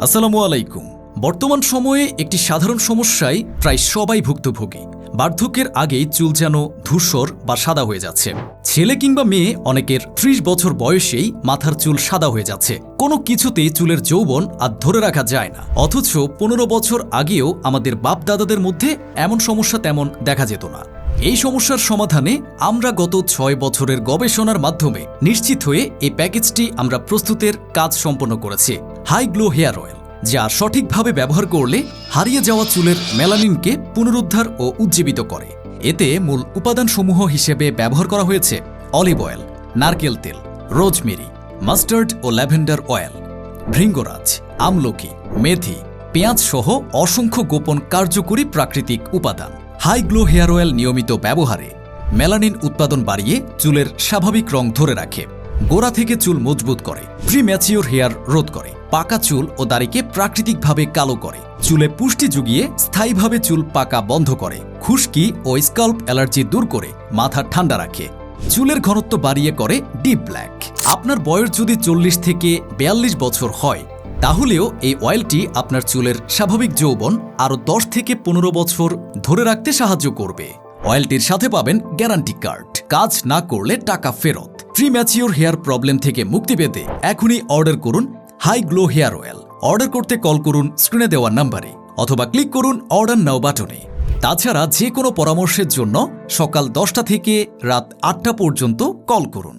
আসসালামু আলাইকুম। বর্তমান সময়ে একটি সাধারণ সমস্যায় প্রায় সবাই ভুক্তভোগী। বার্ধক্যের আগেই চুল যেন ধূসর বা সাদা হয়ে যাচ্ছে। ছেলে কিংবা মেয়ে অনেকের ৩০ বছর বয়সেই মাথার চুল সাদা হয়ে যাচ্ছে। কোনো কিছুতেই চুলের যৌবন আর ধরে রাখা যায় না। অথচ ১৫ বছর আগেও আমাদের বাপ দাদাদের মধ্যে এমন সমস্যা তেমন দেখা যেত না। এই সমস্যার সমাধানে আমরা গত ৬ বছরের গবেষণার মাধ্যমে নিশ্চিত হয়ে এই প্যাকেজটি আমরা প্রস্তুতের কাজ সম্পন্ন করেছি। হাই গ্লো হেয়ার অয়েল, যা সঠিকভাবে ব্যবহার করলে হারিয়ে যাওয়া চুলের মেলানিনকে পুনরুদ্ধার ও উজ্জীবিত করে। এতে মূল উপাদানসমূহ হিসেবে ব্যবহার করা হয়েছে অলিভ অয়েল, নারকেল তেল, রোজমেরি, মাস্টার্ড ও ল্যাভেন্ডার অয়েল, ভৃঙ্গরাজ, আমলকি, মেথি, পেঁয়াজ সহ অসংখ্য গোপন কার্যকরী প্রাকৃতিক উপাদান। হাই গ্লো হেয়ার অয়েল নিয়মিত ব্যবহারে মেলানিন উৎপাদন বাড়িয়ে চুলের স্বাভাবিক রং ধরে রাখে, গোড়া থেকে চুল মজবুত করে, প্রিম্যাচিওর হেয়ার রোধ করে, পাকা চুল ও দাড়িকে প্রাকৃতিকভাবে কালো করে, চুলে পুষ্টি জুগিয়ে স্থায়ীভাবে চুল পাকা বন্ধ করে, খুশকি ও স্কাল্প অ্যালার্জি দূর করে মাথা ঠান্ডা রাখে, চুলের ঘনত্ব বাড়িয়ে করে ডিপ ব্ল্যাক। আপনার বয়স যদি ৪০ থেকে ৪২ বছর হয় তাহলেও এই অয়েলটি আপনার চুলের স্বাভাবিক যৌবন আরও ১০ থেকে ১৫ বছর ধরে রাখতে সাহায্য করবে। অয়েলটির সাথে পাবেন গ্যারান্টি কার্ড, কাজ না করলে টাকা ফেরত। প্রিম্যাচিওর হেয়ার প্রবলেম থেকে মুক্তি পেতে এখনই অর্ডার করুন high glow hair oil. Order করতে কল করুন স্ক্রিনে দেওয়া নাম্বারে অথবা ক্লিক করুন অর্ডার নাও বাটনে। তাছাড়া যে কোনো পরামর্শের জন্য সকাল ১০টা থেকে রাত ৮টা পর্যন্ত কল করুন।